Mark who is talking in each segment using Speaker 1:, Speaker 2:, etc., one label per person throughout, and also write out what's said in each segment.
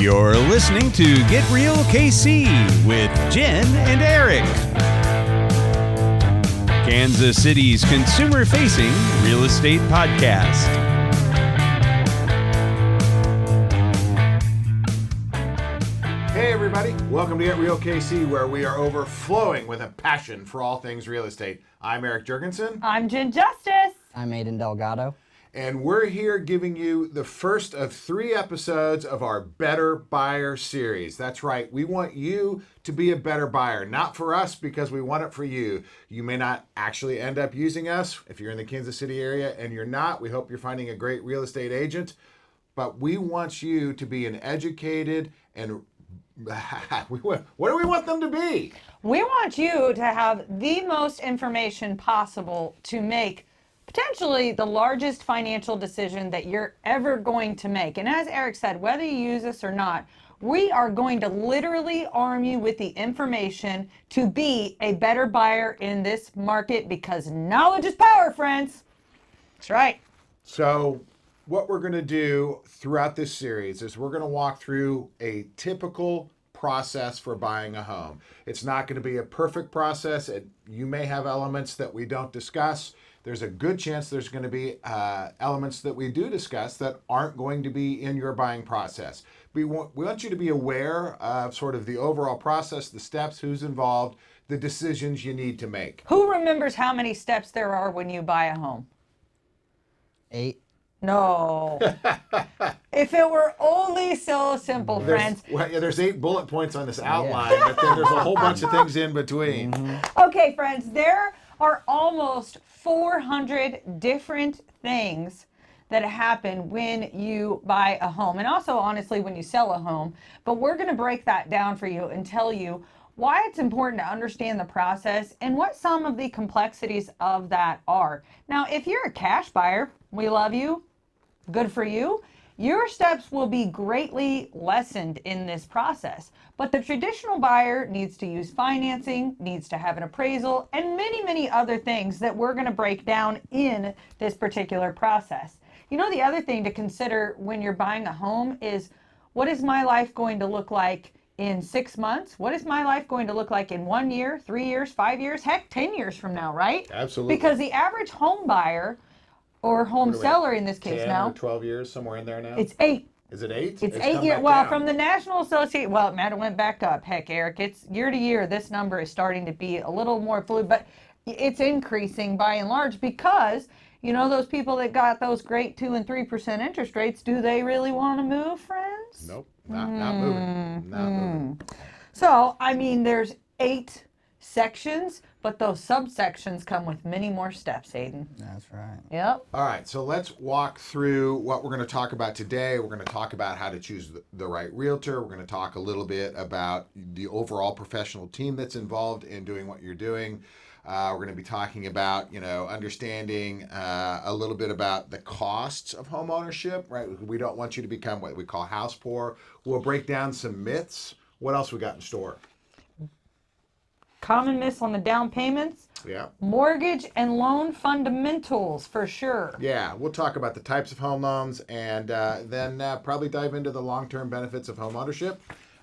Speaker 1: You're listening to Get Real KC with Jen and Erik. Kansas City's consumer-facing real estate podcast.
Speaker 2: Hey everybody, welcome to Get Real KC, where we are overflowing with a passion for all things real estate. I'm Erik Jurgensen.
Speaker 3: I'm Jen Justice.
Speaker 4: I'm Aadyn Delgado.
Speaker 2: And we're here giving you the first of 3 episodes of our Better Buyer series. That's right, we want you to be a better buyer. Not for us, because we want it for you. You may not actually end up using us if you're in the Kansas City area, and you're not. We hope you're finding a great real estate agent. But we want you to be an educated and what do we want them to be?
Speaker 3: We want you to have the most information possible to make potentially the largest financial decision that you're ever going to make. And as Erik said, whether you use us or not, we are going to literally arm you with the information to be a better buyer in this market, because knowledge is power, friends. That's right.
Speaker 2: So what we're going to do throughout this series is we're going to walk through a typical process for buying a home. It's not going to be a perfect process. You may have elements that we don't discuss. There's a good chance there's going to be elements that we do discuss that aren't going to be in your buying process. We want you to be aware of sort of the overall process, the steps, who's involved, the decisions you need to make.
Speaker 3: Who remembers how many steps there are when you buy a home?
Speaker 4: 8.
Speaker 3: No. If it were only so simple, friends.
Speaker 2: There's 8 bullet points on this outline, but then there's a whole bunch of things in between.
Speaker 4: Mm-hmm.
Speaker 3: Okay, friends, there are almost 400 different things that happen when you buy a home, and also, honestly, when you sell a home. But we're going to break that down for you and tell you why it's important to understand the process and what some of the complexities of that are. Now, if you're a cash buyer, we love you. Good for you. Your steps will be greatly lessened in this process. But the traditional buyer needs to use financing, needs to have an appraisal, and many, many other things that we're going to break down in this particular process. You know, the other thing to consider when you're buying a home is, what is my life going to look like in 6 months? What is my life going to look like in 1 year, 3 years, 5 years, heck, 10 years from now, right?
Speaker 2: Absolutely.
Speaker 3: Because the average home buyer or home seller in this case
Speaker 2: 10
Speaker 3: now.
Speaker 2: or 12 years, somewhere in there now?
Speaker 3: It's 8.
Speaker 2: Is it 8?
Speaker 3: It's 8 years. Well, from the National Association, well, it might have went back up. Heck, Erik, it's year to year. This number is starting to be a little more fluid, but it's increasing by and large because, you know, those people that got those great 2 and 3% interest rates, do they really want to move, friends?
Speaker 2: Nope, not moving. Not moving.
Speaker 3: So, I mean, there's 8 sections, but those subsections come with many more steps, Aadyn.
Speaker 4: That's right.
Speaker 3: Yep.
Speaker 2: All right, so let's walk through what we're going to talk about today. We're going to talk about how to choose the right realtor. We're going to talk a little bit about the overall professional team that's involved in doing what you're doing. We're going to be talking about, understanding a little bit about the costs of home ownership, right? We don't want you to become what we call house poor. We'll break down some myths. What else we got in store?
Speaker 3: Common myths on the down payments.
Speaker 2: Yeah.
Speaker 3: Mortgage and loan fundamentals, for sure.
Speaker 2: Yeah, we'll talk about the types of home loans, and then probably dive into the long-term benefits of home ownership.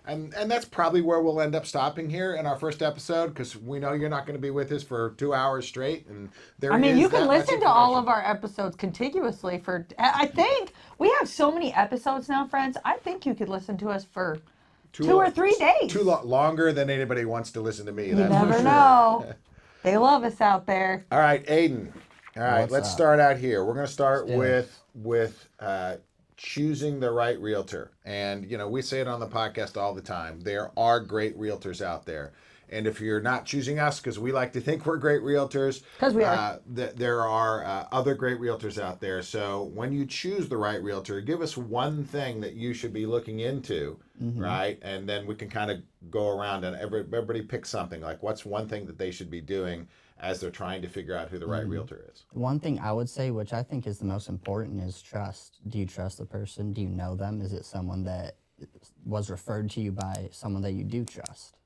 Speaker 2: And that's probably where we'll end up stopping here in our first episode, because we know you're not going to be with us for 2 hours straight. And
Speaker 3: you can listen to all of our episodes contiguously for, I think, we have so many episodes now, friends. I think you could listen to us for 2 or 3 days.
Speaker 2: Longer than anybody wants to listen to me.
Speaker 3: You never know. They love us out there.
Speaker 2: All right, Aadyn. All right, let's start out here. We're going to start with choosing the right realtor. And, we say it on the podcast all the time. There are great realtors out there. And if you're not choosing us, because we like to think we're great realtors,
Speaker 3: because we are,
Speaker 2: there are other great realtors out there. So when you choose the right realtor, give us one thing that you should be looking into, right? And then we can kind of go around and everybody pick something. Like, what's one thing that they should be doing as they're trying to figure out who the right realtor is?
Speaker 4: One thing I would say, which I think is the most important, is trust. Do you trust the person? Do you know them? Is it someone that was referred to you by someone that you do trust?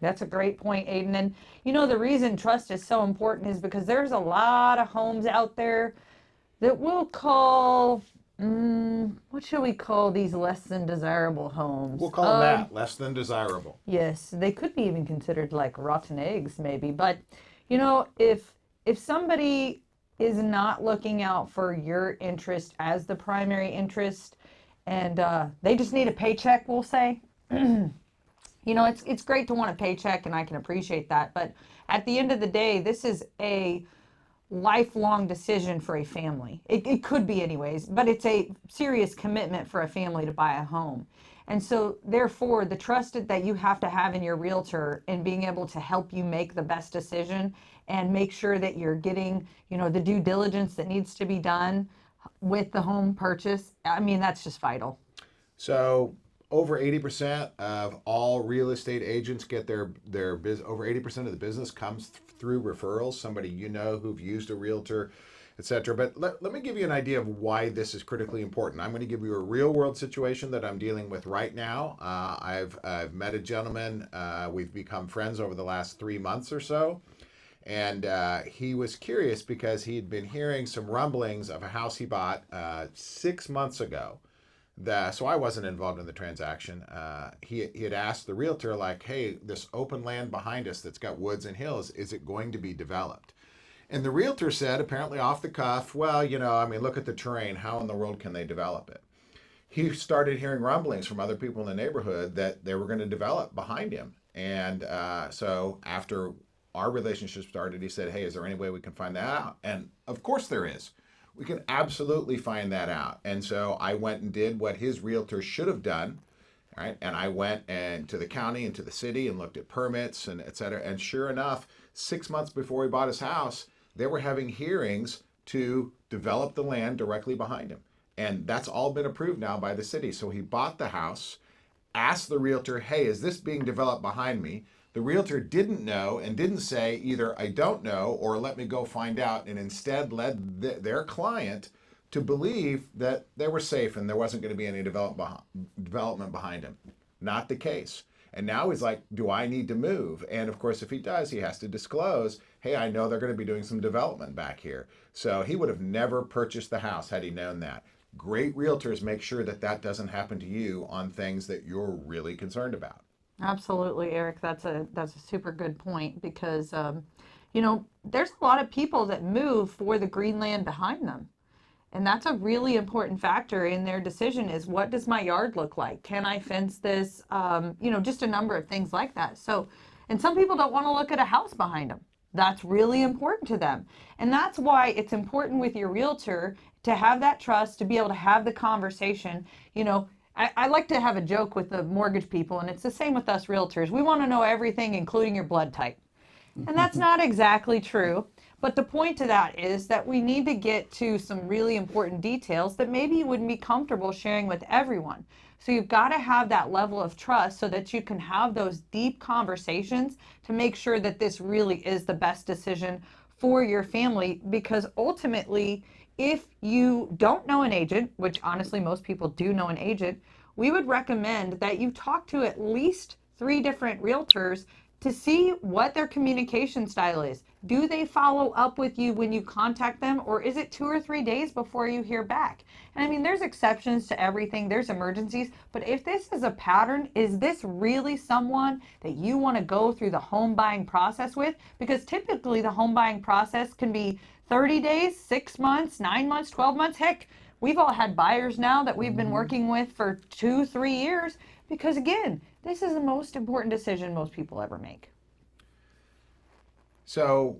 Speaker 3: That's a great point, Aadyn. And the reason trust is so important is because there's a lot of homes out there that we'll call What should we call these less than desirable homes?
Speaker 2: We'll call them that, less than desirable.
Speaker 3: Yes, they could be even considered like rotten eggs, maybe. But you know, if somebody is not looking out for your interest as the primary interest, and they just need a paycheck, we'll say. You know, it's great to want a paycheck, and I can appreciate that. But at the end of the day, this is a lifelong decision for a family. It could be anyways, but it's a serious commitment for a family to buy a home. And so therefore the trust that you have to have in your realtor and being able to help you make the best decision and make sure that you're getting, you know, the due diligence that needs to be done with the home purchase. I mean, that's just vital.
Speaker 2: So over 80% of all real estate agents get their business. Over 80% of the business comes through referrals, somebody you know who've used a realtor, etc. But let me give you an idea of why this is critically important. I'm going to give you a real world situation that I'm dealing with right now. I've met a gentleman. We've become friends over the last 3 months or so. And he was curious because he'd been hearing some rumblings of a house he bought 6 months ago. So I wasn't involved in the transaction. He had asked the realtor, like, hey, this open land behind us that's got woods and hills, is it going to be developed? And the realtor said, apparently off the cuff, well, you know, I mean, look at the terrain. How in the world can they develop it? He started hearing rumblings from other people in the neighborhood that they were going to develop behind him. And so after our relationship started, he said, hey, is there any way we can find that out? And of course there is. We can absolutely find that out. And so I went and did what his realtor should have done, right? And I went and to the county and to the city and looked at permits and et cetera. And sure enough, 6 months before he bought his house, they were having hearings to develop the land directly behind him. And that's all been approved now by the city. So he bought the house, asked the realtor, hey, is this being developed behind me? The realtor didn't know and didn't say either I don't know or let me go find out, and instead led their client to believe that they were safe and there wasn't going to be any development behind him. Not the case. And now he's like, do I need to move? And of course, if he does, he has to disclose, hey, I know they're going to be doing some development back here. So he would have never purchased the house had he known that. Great realtors make sure that that doesn't happen to you on things that you're really concerned about.
Speaker 3: Absolutely, Eric. That's a super good point because, you know, there's a lot of people that move for the green land behind them. And that's a really important factor in their decision is what does my yard look like? Can I fence this? You know, just a number of things like that. So, and some people don't want to look at a house behind them. That's really important to them. And that's why it's important with your realtor to have that trust, to be able to have the conversation. You know, I like to have a joke with the mortgage people, and it's the same with us realtors. We want to know everything, including your blood type. And that's not exactly true. But the point to that is that we need to get to some really important details that maybe you wouldn't be comfortable sharing with everyone. So you've got to have that level of trust so that you can have those deep conversations to make sure that this really is the best decision for your family. Because ultimately, if you don't know an agent, which honestly most people do know an agent, we would recommend that you talk to at least 3 different realtors to see what their communication style is. Do they follow up with you when you contact them, or is it 2 or 3 days before you hear back? And I mean, there's exceptions to everything, there's emergencies, but if this is a pattern, is this really someone that you want to go through the home buying process with? Because typically the home buying process can be 30 days, 6 months, 9 months, 12 months. Heck, we've all had buyers now that we've been working with for 2, 3 years, because again, this is the most important decision most people ever make.
Speaker 2: So,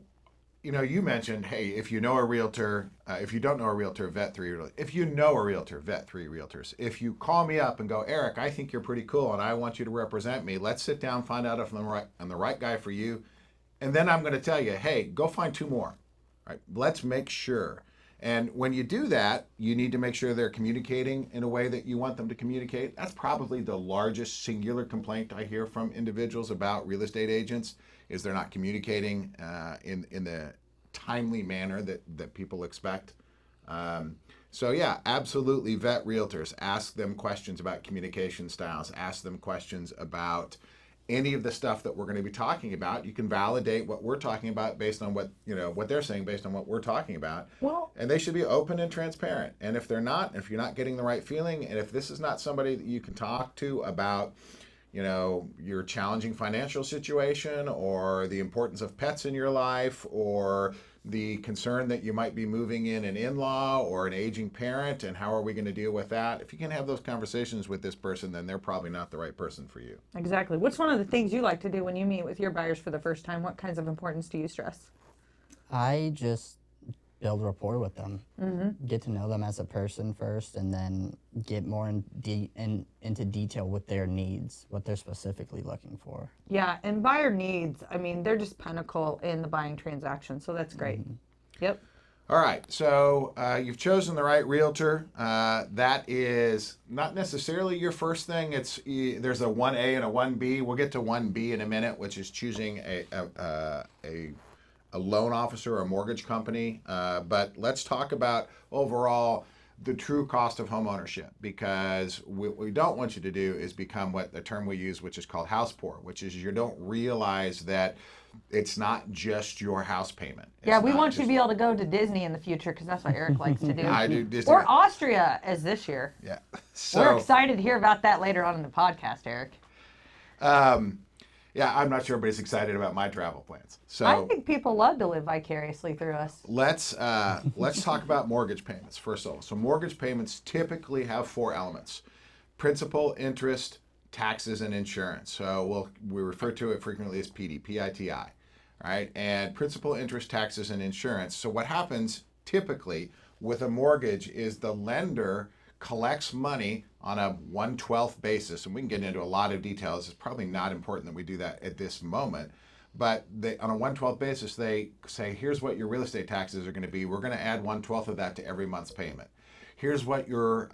Speaker 2: you know, you mentioned, hey, if you know a realtor, if you don't know a realtor, vet 3 realtors. If you know a realtor, vet 3 realtors. If you call me up and go, Eric, I think you're pretty cool and I want you to represent me, let's sit down, find out if I'm the right guy for you. And then I'm going to tell you, hey, go find 2 more. Right? Let's make sure. And when you do that, you need to make sure they're communicating in a way that you want them to communicate. That's probably the largest singular complaint I hear from individuals about real estate agents is they're not communicating in the timely manner that people expect. So yeah, absolutely vet realtors. Ask them questions about communication styles. Ask them questions about any of the stuff that we're going to be talking about. You can validate what we're talking about based on what they're saying based on what we're talking about.
Speaker 3: Well,
Speaker 2: And they should be open and transparent. And if they're not, if you're not getting the right feeling, and if this is not somebody that you can talk to about, your challenging financial situation or the importance of pets in your life or the concern that you might be moving in an in-law or an aging parent and how are we going to deal with that, if you can have those conversations with this person, then they're probably not the right person for you.
Speaker 3: exactly. What's one of the things you like to do when you meet with your buyers for the first time? What kinds of importance do you stress?
Speaker 4: I just build rapport with them, get to know them as a person first, and then get more into detail with their needs, what they're specifically looking for.
Speaker 3: Yeah, and buyer needs, I mean, they're just pinnacle in the buying transaction, so that's great. Yep.
Speaker 2: All right, so you've chosen the right realtor. That is not necessarily your first thing. There's a 1A and a 1B. We'll get to 1B in a minute, which is choosing a loan officer or a mortgage company. But let's talk about overall the true cost of home ownership, because what we don't want you to do is become what the term we use, which is called house poor, which is you don't realize that it's not just your house payment.
Speaker 3: Yeah, we want you to be able to go to Disney in the future because that's what Eric likes to do.
Speaker 2: I do Disney.
Speaker 3: Or Austria as this year.
Speaker 2: Yeah.
Speaker 3: We're excited to hear about that later on in the podcast, Eric.
Speaker 2: Yeah, I'm not sure everybody's excited about my travel plans. So
Speaker 3: I think people love to live vicariously through us.
Speaker 2: let's talk about mortgage payments first of all. So mortgage payments typically have 4 elements: principal, interest, taxes, and insurance. So we refer to it frequently as PD, PITI, right? And principal, interest, taxes, and insurance. So what happens typically with a mortgage is the lender collects money on a 1/12 basis, and we can get into a lot of details. It's probably not important that we do that at this moment, but on a 1/12 basis, they say, here's what your real estate taxes are going to be. We're going to add 1/12 of that to every month's payment. Here's what your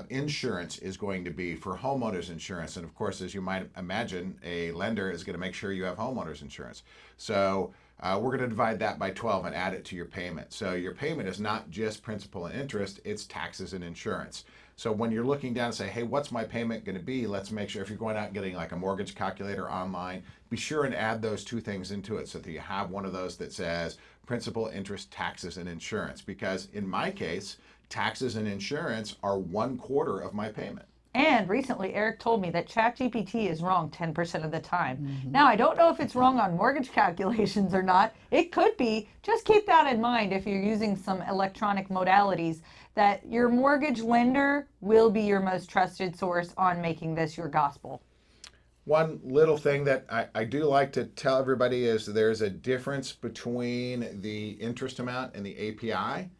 Speaker 2: insurance is going to be for homeowners insurance. And of course, as you might imagine, a lender is going to make sure you have homeowners insurance. So we're going to divide that by 12 and add it to your payment. So your payment is not just principal and interest, it's taxes and insurance. So when you're looking down and say, hey, what's my payment going to be? Let's make sure if you're going out and getting like a mortgage calculator online, be sure and add those 2 things into it so that you have one of those that says principal, interest, taxes, and insurance. Because in my case, taxes and insurance are 1/4 of my payment.
Speaker 3: And recently, Eric told me that ChatGPT is wrong 10% of the time. Now, I don't know if it's wrong on mortgage calculations or not. It could be. Just keep that in mind if you're using some electronic modalities, that your mortgage lender will be your most trusted source on making this your gospel.
Speaker 2: One little thing that I do like to tell everybody is there's a difference between the interest amount and the API.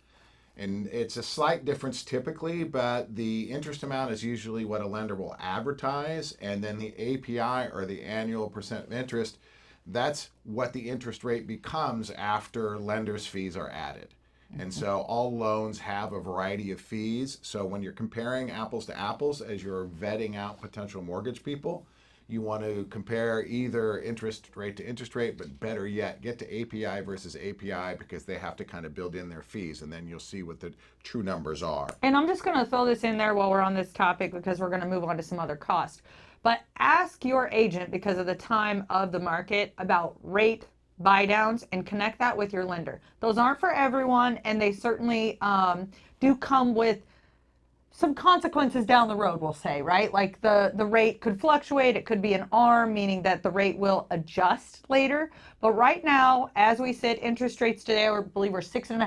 Speaker 2: And it's a slight difference typically, but the interest amount is usually what a lender will advertise. And then the API, or the annual percent of interest, that's what the interest rate becomes after lender's fees are added. And so all loans have a variety of fees. So when you're comparing apples to apples, as you're vetting out potential mortgage people, you want to compare either interest rate to interest rate, but better yet, get to API versus API, because they have to kind of build in their fees, and then you'll see what the true numbers are.
Speaker 3: And I'm just going to throw this in there while we're on this topic, because we're going to move on to some other costs. But ask your agent, because of the time of the market, about rate buy downs, and connect that with your lender. Those aren't for everyone, and they certainly do come with some consequences down the road, we'll say, right? Like the rate could fluctuate. It could be an arm, meaning that the rate will adjust later. But right now, as we sit, interest rates today, I believe we're 6.5.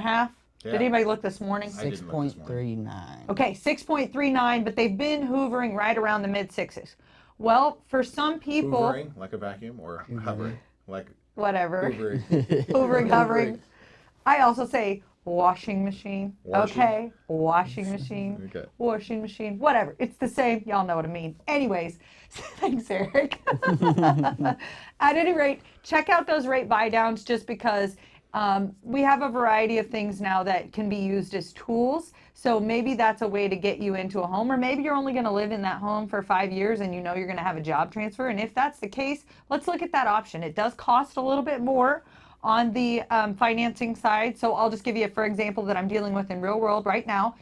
Speaker 2: Yeah.
Speaker 3: Did anybody look this morning?
Speaker 4: 6.39.
Speaker 3: Okay, 6.39, but they've been hoovering right around the mid 6s. Well, for some people,
Speaker 2: Hoovering like a vacuum, or hovering like
Speaker 3: whatever,
Speaker 2: hoovering.
Speaker 3: hoovering, hovering. I also say washing machine.
Speaker 2: Washing.
Speaker 3: Okay, washing machine.
Speaker 2: Okay.
Speaker 3: Washing machine. Whatever. It's the same. Y'all know what I mean. Anyways, thanks, Eric. At any rate, check out those rate buy downs, just because we have a variety of things now that can be used as tools. So maybe that's a way to get you into a home, or maybe you're only going to live in that home for 5 years and you know you're going to have a job transfer. And if that's the case, let's look at that option. It does cost a little bit more on the financing side. So I'll just give you, for example, that I'm dealing with in real world right now.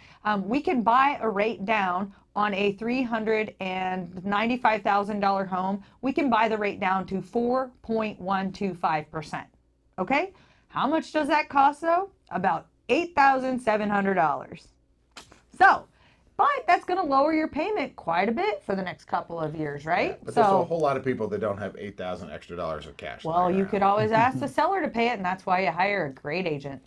Speaker 3: We can buy a rate down on a $395,000 home, we can buy the rate down to 4.125%. Okay? How much does that cost though? About $8,700. So, but that's going to lower your payment quite a bit for the next couple of years, right?
Speaker 2: But there's a whole lot of people that don't have $8,000 extra of cash.
Speaker 3: Well, you could always ask the seller to pay it, and that's why you hire a great agent.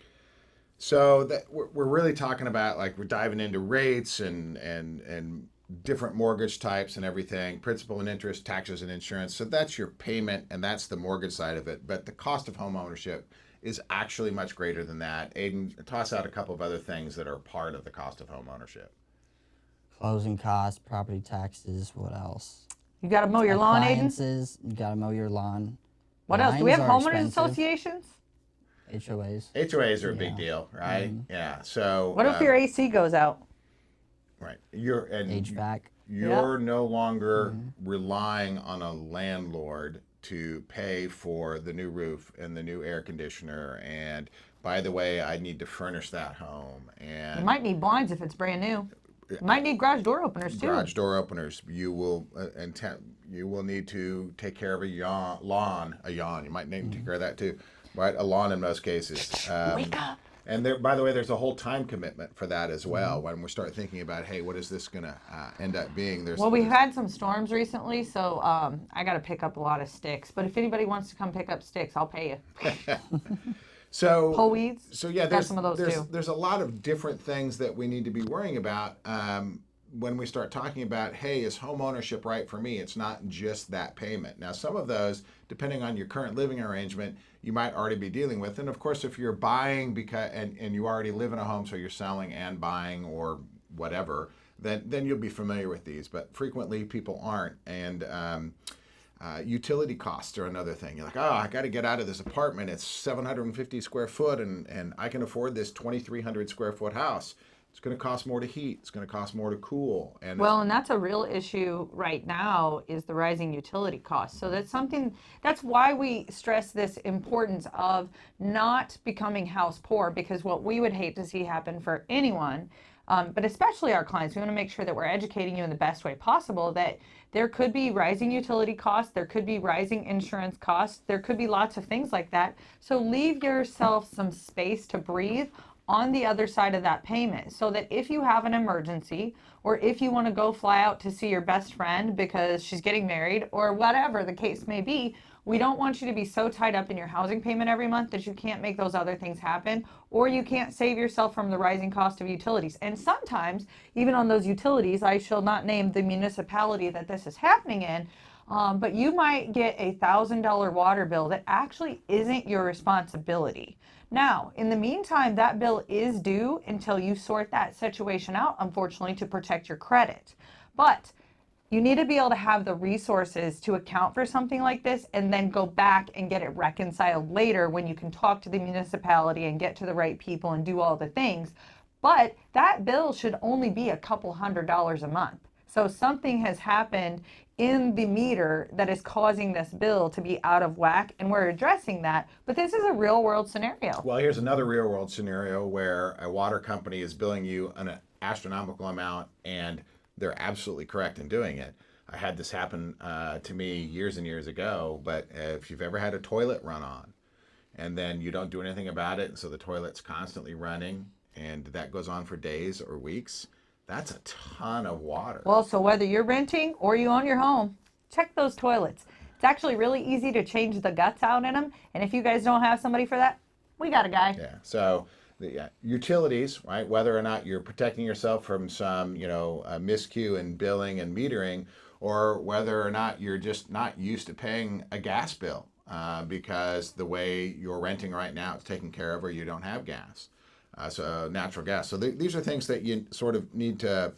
Speaker 2: So that we're really talking about, like, we're diving into rates and different mortgage types and everything, principal and interest, taxes and insurance. So that's your payment, and that's the mortgage side of it. But the cost of home ownership is actually much greater than that. Aadyn, toss out a couple of other things that are part of the cost of home ownership.
Speaker 4: Closing costs, property taxes, what else?
Speaker 3: You got to mow your lawn, Aadyn?
Speaker 4: Appliances, you gotta mow your lawn.
Speaker 3: What else? Do we have
Speaker 4: Lines are
Speaker 3: homeowners
Speaker 4: expensive.
Speaker 3: associations?
Speaker 4: HOAs.
Speaker 2: HOAs are a big deal, right? Yeah. So
Speaker 3: What if your AC goes out?
Speaker 2: right,
Speaker 4: HVAC.
Speaker 2: you're no longer relying on a landlord to pay for the new roof and the new air conditioner, and by the way, I need to furnish that home, and
Speaker 3: You might need blinds if it's brand new. You might need garage door openers too.
Speaker 2: garage door openers. You will you will need to take care of a lawn. You might need to take care of that too, right? A lawn in most cases.
Speaker 3: Wake up.
Speaker 2: And there, by the way, there's a whole time commitment for that as well. When we start thinking about, hey, what is this going to end up being?
Speaker 3: Well, we've had some storms recently, so I got to pick up a lot of sticks. But if anybody wants to come pick up sticks, I'll pay you.
Speaker 2: So
Speaker 3: Pull weeds.
Speaker 2: So yeah,
Speaker 3: Got some of those too.
Speaker 2: there's a lot of different things that we need to be worrying about when we start talking about, hey, is home ownership right for me? It's not just that payment. Now, some of those, depending on your current living arrangement, you might already be dealing with. And of course, if you're buying and you already live in a home, so you're selling and buying or whatever, then you'll be familiar with these. But frequently, people aren't. And utility costs are another thing. You're like, oh, I got to get out of this apartment. It's 750 square foot, and I can afford this 2,300 square foot house. It's going to cost more to heat. It's going to cost more to cool. And
Speaker 3: That's a real issue right now is the rising utility costs. So that's why we stress this importance of not becoming house poor, because what we would hate to see happen for anyone, but especially our clients, we want to make sure that we're educating you in the best way possible, that there could be rising utility costs, there could be rising insurance costs, there could be lots of things like that. So leave yourself some space to breathe on the other side of that payment, so that if you have an emergency, or if you want to go fly out to see your best friend because she's getting married, or whatever the case may be, we don't want you to be so tied up in your housing payment every month that you can't make those other things happen, or you can't save yourself from the rising cost of utilities. And sometimes, even on those utilities, I shall not name the municipality that this is happening in, but you might get a $1,000 water bill that actually isn't your responsibility. Now, in the meantime, that bill is due until you sort that situation out, unfortunately, to protect your credit. But you need to be able to have the resources to account for something like this and then go back and get it reconciled later when you can talk to the municipality and get to the right people and do all the things. But that bill should only be a couple $100s a month. So something has happened in the meter that is causing this bill to be out of whack, and we're addressing that. But this is a real world scenario.
Speaker 2: well, here's another real world scenario where a water company is billing you an astronomical amount, and they're absolutely correct in doing it. I had this happen to me years and years ago, but if you've ever had a toilet run on and then you don't do anything about it, so the toilet's constantly running, and that goes on for days or weeks, that's a ton of water.
Speaker 3: Well, so whether you're renting or you own your home, check those toilets. It's actually really easy to change the guts out in them. And if you guys don't have somebody for that, we got a guy.
Speaker 2: Yeah. So the utilities, right? Whether or not you're protecting yourself from some, miscue in billing and metering, or whether or not you're just not used to paying a gas bill because the way you're renting right now it's taken care of, or you don't have gas. So natural gas. So these are things that you sort of need to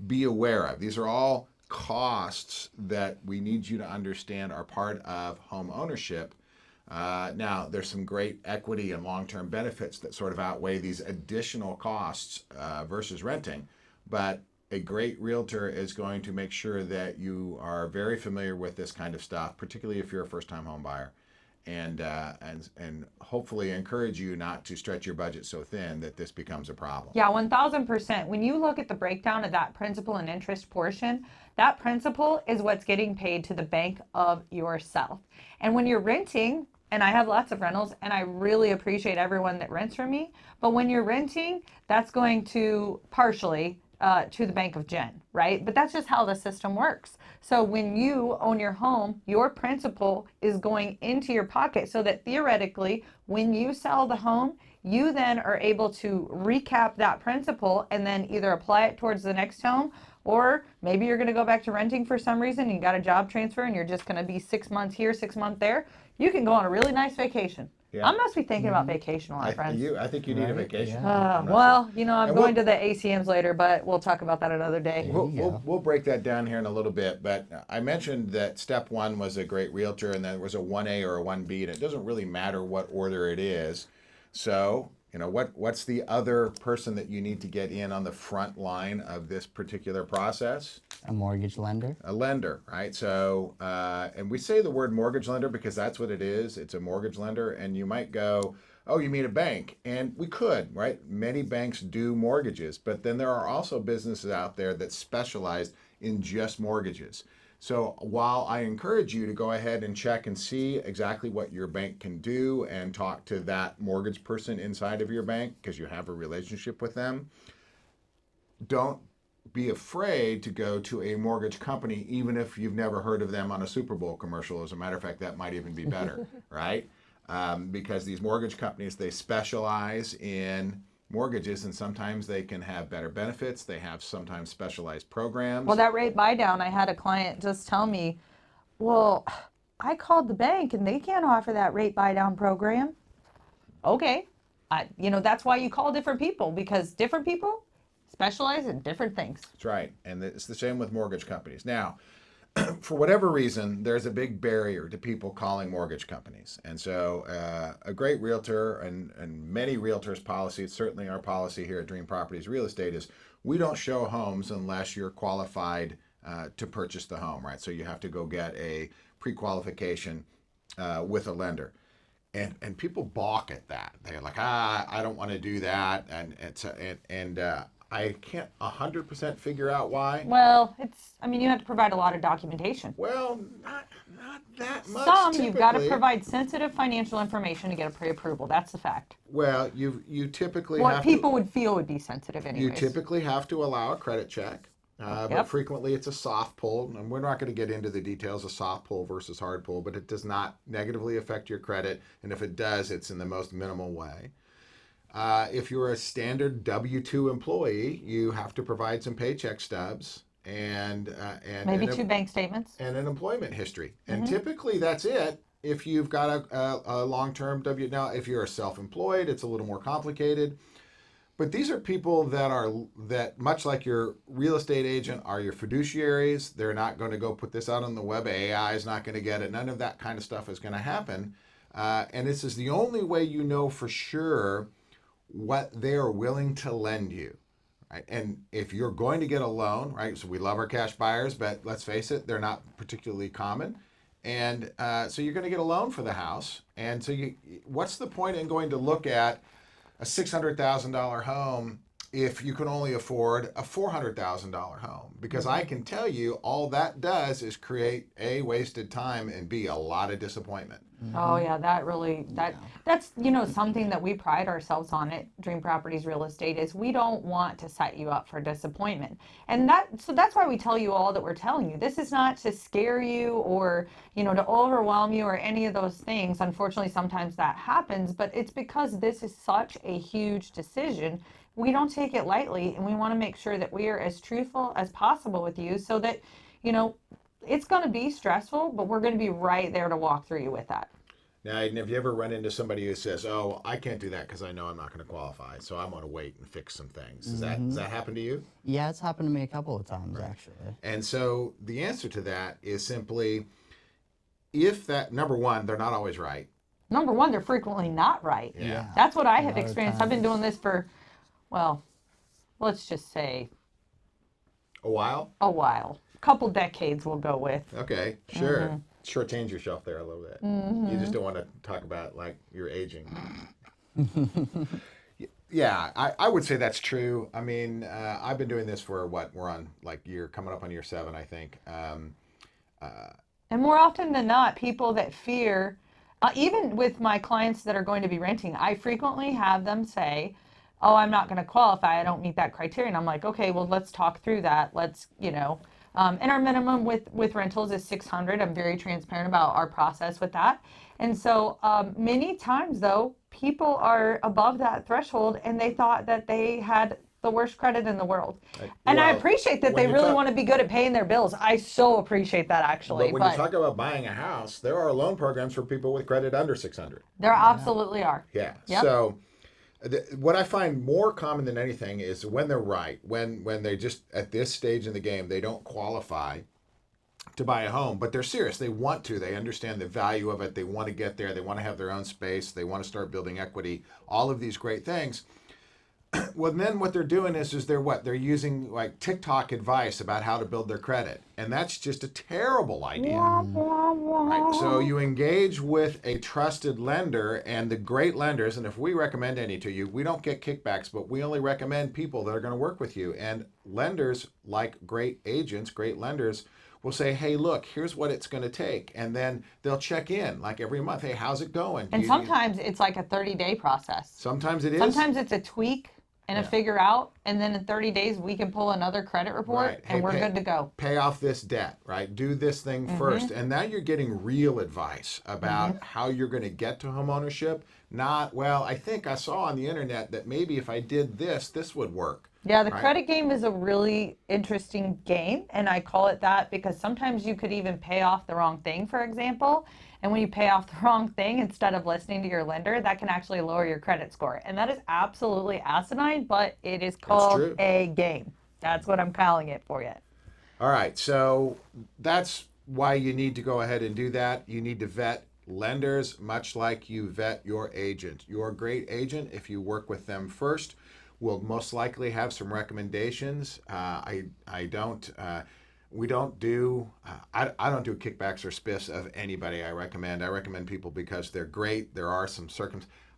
Speaker 2: be aware of. These are all costs that we need you to understand are part of home ownership. Now, there's some great equity and long-term benefits that sort of outweigh these additional costs versus renting. But a great realtor is going to make sure that you are very familiar with this kind of stuff, particularly if you're a first-time home buyer. and hopefully encourage you not to stretch your budget so thin that this becomes a problem.
Speaker 3: Yeah, 1000%. When you look at the breakdown of that principal and interest portion, that principal is what's getting paid to the bank of yourself. And when you're renting, and I have lots of rentals, and I really appreciate everyone that rents from me, but when you're renting, that's going to partially to the bank of Jen, right? But that's just how the system works. So when you own your home, your principal is going into your pocket so that theoretically, when you sell the home, you then are able to recap that principal and then either apply it towards the next home, or maybe you're going to go back to renting for some reason. You got a job transfer and you're just going to be 6 months here, 6 months there. You can go on a really nice vacation.
Speaker 2: Yeah.
Speaker 3: I must be thinking about vacation a lot, friends.
Speaker 2: I think you need a vacation.
Speaker 4: Yeah.
Speaker 3: Well, you know, I'm
Speaker 2: And
Speaker 3: going to the ACMs later, but we'll talk about that another day.
Speaker 2: We'll break that down here in a little bit, but I mentioned that step one was a great realtor and then there was a 1A or a 1B, and it doesn't really matter what order it is. So, you know, what's the other person that you need to get in on the front line of this particular process?
Speaker 4: A mortgage lender.
Speaker 2: A lender, right? So, and we say the word mortgage lender because that's what it is. It's a mortgage lender. And you might go, oh, you mean a bank? And we could, right? Many banks do mortgages, but then there are also businesses out there that specialize in just mortgages. So while I encourage you to go ahead and check and see exactly what your bank can do and talk to that mortgage person inside of your bank because you have a relationship with them, don't be afraid to go to a mortgage company, even if you've never heard of them on a Super Bowl commercial. As a matter of fact, that might even be better, right? Because these mortgage companies, they specialize in mortgages, and sometimes they can have better benefits. They have sometimes specialized programs.
Speaker 3: Well, that rate buy down, I had a client just tell me, well, I called the bank and they can't offer that rate buy down program. Okay. You know, that's why you call different people, because different people specialize in different things.
Speaker 2: That's right. And it's the same with mortgage companies. Now, for whatever reason, there's a big barrier to people calling mortgage companies. And so a great realtor and many realtors' policies, certainly our policy here at Dream Properties Real Estate, is we don't show homes unless you're qualified to purchase the home, right? So you have to go get a pre-qualification with a lender. And people balk at that. They're like, I don't want to do that. And I can't 100% figure out why.
Speaker 3: Well, you have to provide a lot of documentation.
Speaker 2: Well, not that much.
Speaker 3: Some, you've got to
Speaker 2: typically.
Speaker 3: provide sensitive financial information to get a pre-approval. That's the fact.
Speaker 2: Well, you typically
Speaker 3: What
Speaker 2: have
Speaker 3: people would feel would be sensitive
Speaker 2: you
Speaker 3: anyways.
Speaker 2: typically have to allow a credit check. But
Speaker 3: Yep.
Speaker 2: frequently it's a soft pull, and we're not going to get into the details of soft pull versus hard pull, but it does not negatively affect your credit, and if it does, it's in the most minimal way. If you're a standard W-2 employee, you have to provide some paycheck stubs and
Speaker 3: Maybe 2 bank statements.
Speaker 2: and an employment history, and typically that's it. If you've got a long-term W, now if you're a self-employed, it's a little more complicated. But these are people that much like your real estate agent are your fiduciaries. They're not going to go put this out on the web. AI is not going to get it. None of that kind of stuff is going to happen. And this is the only way you know for sure what they are willing to lend you. Right? And if you're going to get a loan, right? So we love our cash buyers, but let's face it, they're not particularly common. And so you're going to get a loan for the house. And so what's the point in going to look at a $600,000 home if you can only afford a $400,000 home? Because I can tell you all that does is create A, wasted time, and B, a lot of disappointment.
Speaker 3: Oh yeah, that's something that we pride ourselves on at Dream Properties Real Estate is we don't want to set you up for disappointment. And that's why we tell you all that we're telling you. This is not to scare you or, to overwhelm you or any of those things. Unfortunately, sometimes that happens, but it's because this is such a huge decision. We don't take it lightly, and we want to make sure that we are as truthful as possible with you so that, it's going to be stressful, but we're going to be right there to walk through you with that.
Speaker 2: Now, Aadyn, have you ever run into somebody who says, "Oh, I can't do that because I know I'm not going to qualify, so I'm going to wait and fix some things"? Does that happen to you?
Speaker 4: Yeah, it's happened to me a couple of times actually.
Speaker 2: And so the answer to that is simply, if that, number one, they're not always right.
Speaker 3: Number one, they're frequently not right.
Speaker 2: Yeah.
Speaker 3: That's what I have
Speaker 4: lot of
Speaker 3: experienced. I've been doing this for, well, let's just say
Speaker 2: A while?
Speaker 3: a while. Couple decades we'll go with.
Speaker 2: Okay, sure. shortchange yourself there a little bit. You just don't want to talk about like you're aging. Yeah, I would say that's true. I mean, I've been doing this for what we're on like coming up on year 7, I think.
Speaker 3: And more often than not, people that fear, even with my clients that are going to be renting, I frequently have them say, "Oh, I'm not going to qualify. I don't meet that criteria." And I'm like, "Okay, well, let's talk through that. Let's, and our minimum with rentals is 600. I'm very transparent about our process with that. And so many times, though, people are above that threshold and they thought that they had the worst credit in the world. And I
Speaker 2: Well,
Speaker 3: appreciate that they
Speaker 2: when you
Speaker 3: really
Speaker 2: talk-
Speaker 3: want to be good at paying their bills. I so appreciate that, actually.
Speaker 2: But when you talk about buying a house, there are loan programs for people with credit under 600.
Speaker 3: There absolutely are.
Speaker 2: Yeah.
Speaker 3: Yep.
Speaker 2: So what I find more common than anything is when they're right, when they just at this stage in the game they don't qualify to buy a home, but they're serious. They want to. They understand the value of it. They want to get there. They want to have their own space. They want to start building equity. All of these great things. Well, then what they're doing is they're using like TikTok advice about how to build their credit, and that's just a terrible idea. Right. So you engage with a trusted lender, and the great lenders, and if we recommend any to you, we don't get kickbacks, but we only recommend people that are going to work with you. And lenders, like great agents, great lenders, will say, "Hey, look, here's what it's going to take," and then they'll check in like every month. "Hey, how's it going?"
Speaker 3: And sometimes it's like a 30-day process.
Speaker 2: Sometimes it is.
Speaker 3: Sometimes it's a tweak and a figure out, and then in 30 days we can pull another credit report,
Speaker 2: Right.
Speaker 3: and we're good to go.
Speaker 2: Pay off this debt, right? Do this thing first. And now you're getting real advice about how you're going to get to home ownership. Not, well, I think I saw on the internet that maybe if I did this, this would work.
Speaker 3: Yeah, the
Speaker 2: right?
Speaker 3: credit game is a really interesting game, and I call it that because sometimes you could even pay off the wrong thing, for example. And when you pay off the wrong thing instead of listening to your lender, that can actually lower your credit score. And that is absolutely asinine, but it is called a game. That's what I'm calling it for you.
Speaker 2: All right, so that's why you need to go ahead and do that. You need to vet lenders much like you vet your agent. Your great agent, if you work with them first, will most likely have some recommendations. We don't do I don't do kickbacks or spiffs of anybody I recommend. I recommend people because they're great. There are some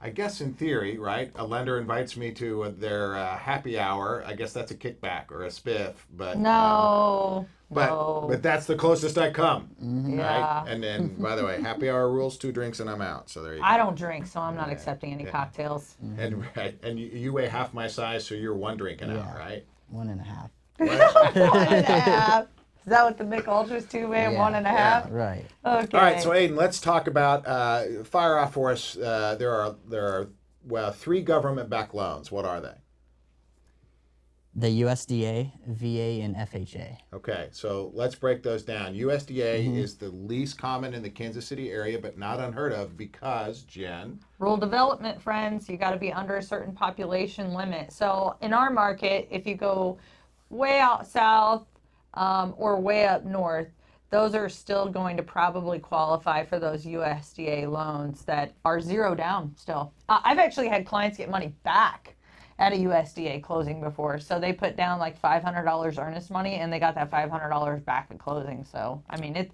Speaker 2: I guess in theory, right? A lender invites me to their happy hour. I guess that's a kickback or a spiff, but
Speaker 3: No.
Speaker 2: but that's the closest I come,
Speaker 3: Yeah.
Speaker 2: right? And then, by the way, happy hour rules, 2 drinks and I'm out. So there you go.
Speaker 3: I don't drink, so I'm not accepting any cocktails.
Speaker 2: And you weigh half my size, so you're 1 drink an hour, right?
Speaker 4: 1.5.
Speaker 3: 1.5. Is that what the Mick Ultras too, man?
Speaker 4: Yeah.
Speaker 3: 1.5?
Speaker 4: Right.
Speaker 3: Okay.
Speaker 2: All right, so Aadyn, let's talk about fire off for us. There are 3 government-backed loans. What are they?
Speaker 4: The USDA, VA, and FHA.
Speaker 2: Okay, so let's break those down. USDA is the least common in the Kansas City area, but not unheard of because, Jen?
Speaker 3: Rural development, friends, you got to be under a certain population limit. So in our market, if you go way out south or way up north, those are still going to probably qualify for those USDA loans that are 0 down still. I've actually had clients get money back at a USDA closing before. So they put down like $500 earnest money and they got that $500 back at closing. So, I mean,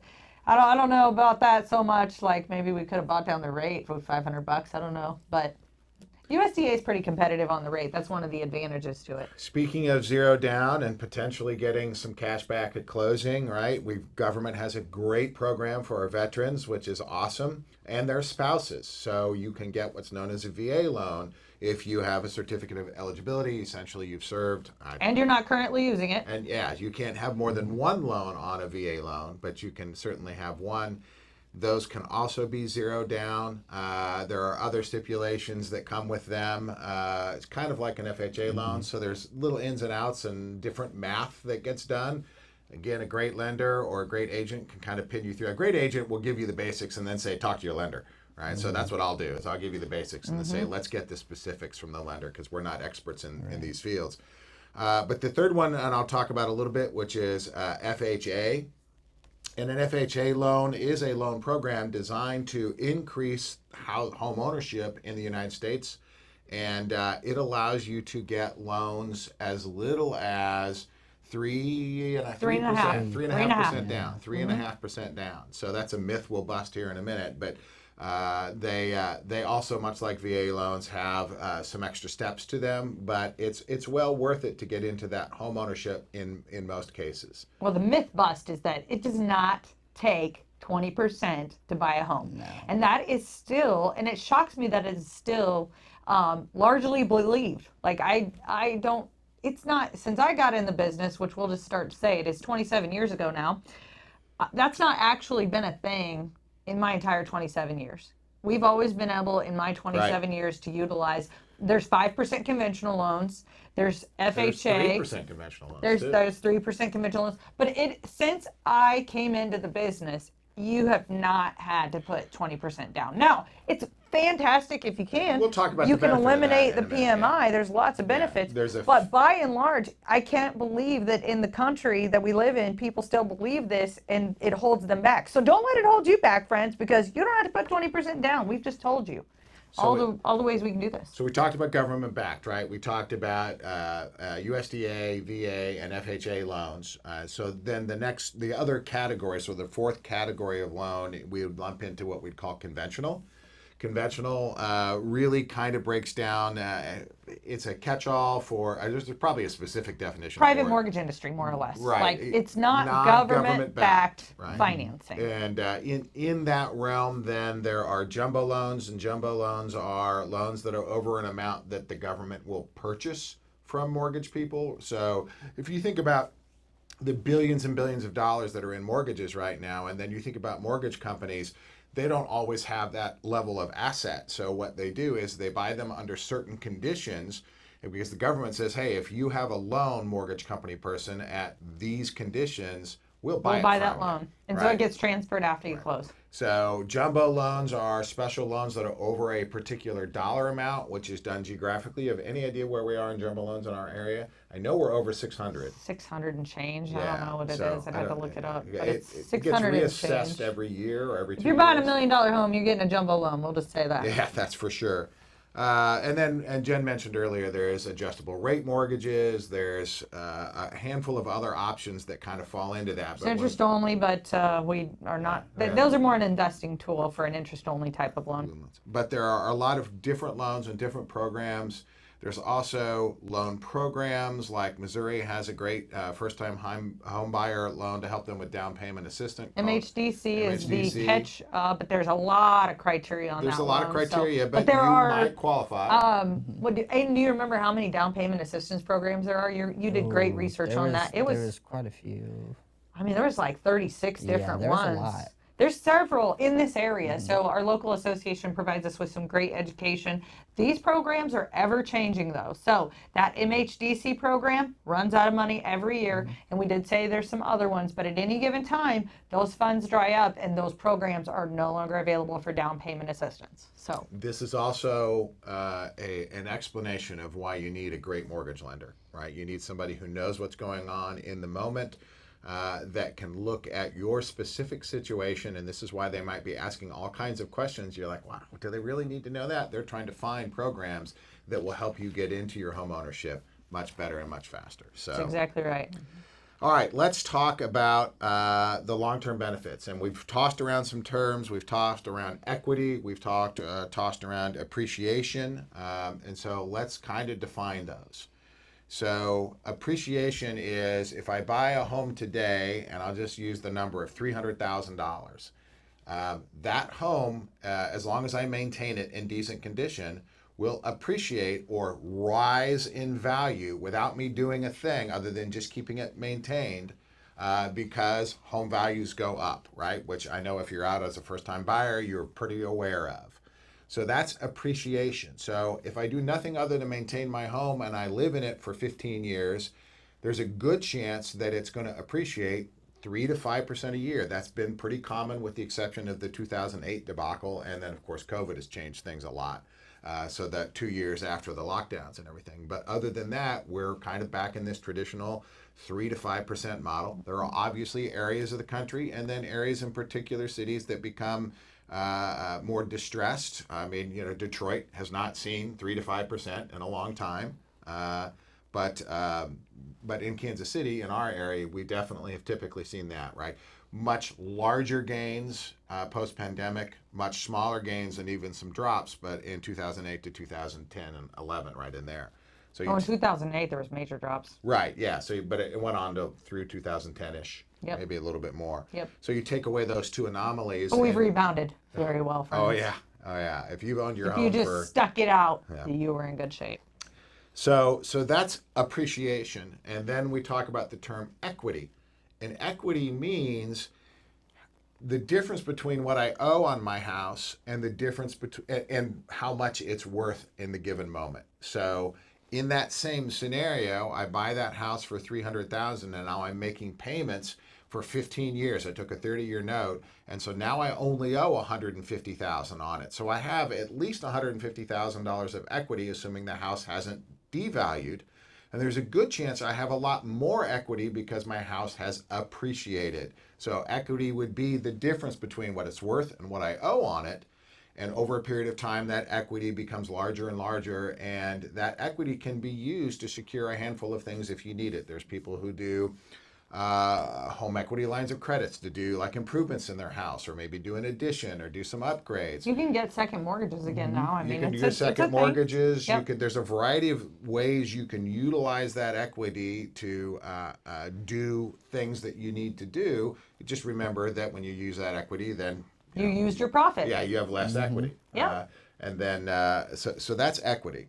Speaker 3: I don't know about that so much. Like maybe we could have bought down the rate for $500. I don't know. But USDA is pretty competitive on the rate. That's one of the advantages to it.
Speaker 2: Speaking of 0 down and potentially getting some cash back at closing, right? Government has a great program for our veterans, which is awesome, and their spouses. So you can get what's known as a VA loan if you have a certificate of eligibility. Essentially, you've served.
Speaker 3: And you're not currently using it.
Speaker 2: And yeah, you can't have more than 1 loan on a VA loan, but you can certainly have 1. Those can also be 0 down. There are other stipulations that come with them. It's kind of like an FHA loan, so there's little ins and outs and different math that gets done. Again, a great lender or a great agent can kind of pin you through. A great agent will give you the basics and then say, talk to your lender, right? So that's what I'll do is I'll give you the basics and then say, let's get the specifics from the lender because we're not experts in these fields. But the third one, and I'll talk about a little bit, which is FHA. And an FHA loan is a loan program designed to increase home ownership in the United States. And it allows you to get loans as little as
Speaker 3: Three and a half.
Speaker 2: 3.5% down, 3.5% down. So that's a myth we'll bust here in a minute, but they also, much like VA loans, have some extra steps to them, but it's well worth it to get into that home ownership in most cases.
Speaker 3: Well, the myth bust is that it does not take 20% to buy a home.
Speaker 4: No.
Speaker 3: And that is still, and it shocks me that it is still largely believed. Like I don't, it's not, since I got in the business, which we'll just start to say it is 27 years ago now, that's not actually been a thing in my entire 27 years. We've always been able, in my 27 years, to utilize, there's 5% conventional loans, there's FHA.
Speaker 2: There's 3% conventional loans.
Speaker 3: There's 3% conventional loans. But since I came into the business, you have not had to put 20% down. Now, it's fantastic if you can.
Speaker 2: We'll talk about
Speaker 3: you
Speaker 2: the
Speaker 3: can
Speaker 2: benefit of that
Speaker 3: eliminate
Speaker 2: in
Speaker 3: the
Speaker 2: a minute,
Speaker 3: PMI. There's lots of benefits. But by and large, I can't believe that in the country that we live in, people still believe this and it holds them back. So don't let it hold you back, friends, because you don't have to put 20% down. We've just told you. All the ways we can do this.
Speaker 2: So we talked about government backed, right? We talked about USDA, VA, and FHA loans. So then the other category, so the fourth category of loan, we would lump into what we'd call conventional. Conventional really kind of breaks down. It's a catch-all for. There's probably a specific definition.
Speaker 3: Private mortgage industry, more or less.
Speaker 2: Right.
Speaker 3: Like it's not government-backed
Speaker 2: right?
Speaker 3: financing.
Speaker 2: And in that realm, then there are jumbo loans, and jumbo loans are loans that are over an amount that the government will purchase from mortgage people. So if you think about the billions and billions of dollars that are in mortgages right now, and then you think about mortgage companies, they don't always have that level of asset. So what they do is they buy them under certain conditions, and because the government says, hey, if you have a loan, mortgage company person, at these conditions, we'll buy
Speaker 3: that loan. And so it gets transferred after you close.
Speaker 2: So jumbo loans are special loans that are over a particular dollar amount, which is done geographically. Have any idea where we are in jumbo loans in our area? I know we're over 600.
Speaker 3: 600 and change.
Speaker 2: Yeah,
Speaker 3: I don't know what it is. I'd have to look it up. But it's
Speaker 2: it
Speaker 3: 600
Speaker 2: gets
Speaker 3: and
Speaker 2: reassessed
Speaker 3: change.
Speaker 2: every year or every 2
Speaker 3: If you're
Speaker 2: years.
Speaker 3: buying $1 million home, you're getting a jumbo loan. We'll just say that.
Speaker 2: Yeah, that's for sure. And Jen mentioned earlier, there's adjustable rate mortgages. There's a handful of other options that kind of fall into that.
Speaker 3: It's interest only, but we are not. Those are more an investing tool for an interest only type of loan.
Speaker 2: But there are a lot of different loans and different programs. There's also loan programs, like Missouri has a great first-time home buyer loan to help them with down payment assistance.
Speaker 3: MHDC is the catch, but there's a lot of criteria on that.
Speaker 2: There's a lot of criteria,
Speaker 3: so,
Speaker 2: but
Speaker 3: there
Speaker 2: you
Speaker 3: are,
Speaker 2: might qualify.
Speaker 3: Aiden, do you remember how many down payment assistance programs there are? You did great research on that.
Speaker 4: There was quite a few.
Speaker 3: I mean, there was like 36 different ones.
Speaker 4: A lot.
Speaker 3: There's several in this area, so our local association provides us with some great education. These programs are ever changing though. So that MHDC program runs out of money every year, and we did say there's some other ones, but at any given time, those funds dry up and those programs are no longer available for down payment assistance. So
Speaker 2: this is also an explanation of why you need a great mortgage lender, right? You need somebody who knows what's going on in the moment. That can look at your specific situation, and this is why they might be asking all kinds of questions. You're like, wow, do they really need to know that? They're trying to find programs that will help you get into your home ownership much better and much faster. So
Speaker 3: that's exactly right.
Speaker 2: All right, let's talk about the long-term benefits. And we've tossed around some terms. We've tossed around equity. We've tossed around appreciation. And so let's kind of define those. So appreciation is if I buy a home today, and I'll just use the number of $300,000, that home, as long as I maintain it in decent condition, will appreciate or rise in value without me doing a thing other than just keeping it maintained, because home values go up, right? Which I know if you're out as a first-time buyer, you're pretty aware of. So that's appreciation. So if I do nothing other than maintain my home and I live in it for 15 years, there's a good chance that it's going to appreciate 3 to 5% a year. That's been pretty common with the exception of the 2008 debacle. And then, of course, COVID has changed things a lot. So that 2 years after the lockdowns and everything. But other than that, we're kind of back in this traditional 3 to 5% model. There are obviously areas of the country and then areas in particular cities that become more distressed. I mean, Detroit has not seen 3 to 5% in a long time. But in Kansas City, in our area, we definitely have typically seen that, right? Much larger gains post-pandemic, much smaller gains, and even some drops, but in 2008 to 2010 and 11, right in there. So
Speaker 3: Oh, in 2008 there was major drops.
Speaker 2: right, yeah. So, but it went on to through 2010-ish,
Speaker 3: Yep.
Speaker 2: maybe a little bit more.
Speaker 3: Yep.
Speaker 2: So you take away those two anomalies.
Speaker 3: But we've
Speaker 2: and-
Speaker 3: rebounded very well from
Speaker 2: Oh
Speaker 3: this.
Speaker 2: yeah, oh yeah. If you've owned your
Speaker 3: If
Speaker 2: home
Speaker 3: you just
Speaker 2: for
Speaker 3: stuck it out,
Speaker 2: Yeah.
Speaker 3: you were in good shape.
Speaker 2: so that's appreciation, and then we talk about the term equity, and equity means the difference between what I owe on my house and the difference between and how much it's worth in the given moment. So in that same scenario, I buy that house for $300,000, and now I'm making payments for 15 years. I took a 30-year note, and so now I only owe $150,000 on it. So I have at least $150,000 of equity, assuming the house hasn't devalued. And there's a good chance I have a lot more equity because my house has appreciated. So equity would be the difference between what it's worth and what I owe on it. And over a period of time, that equity becomes larger and larger, and that equity can be used to secure a handful of things if you need it. There's people who do home equity lines of credits to do like improvements in their house, or maybe do an addition or do some upgrades.
Speaker 3: You can get second mortgages again now. I
Speaker 2: You
Speaker 3: mean,
Speaker 2: can
Speaker 3: it's
Speaker 2: do
Speaker 3: a
Speaker 2: second
Speaker 3: thing.
Speaker 2: mortgages.
Speaker 3: Yep.
Speaker 2: You could. There's a variety of ways you can utilize that equity to do things that you need to do. Just remember that when you use that equity, then
Speaker 3: You used your profit.
Speaker 2: yeah, you have less equity.
Speaker 3: Yep.
Speaker 2: And then so that's equity.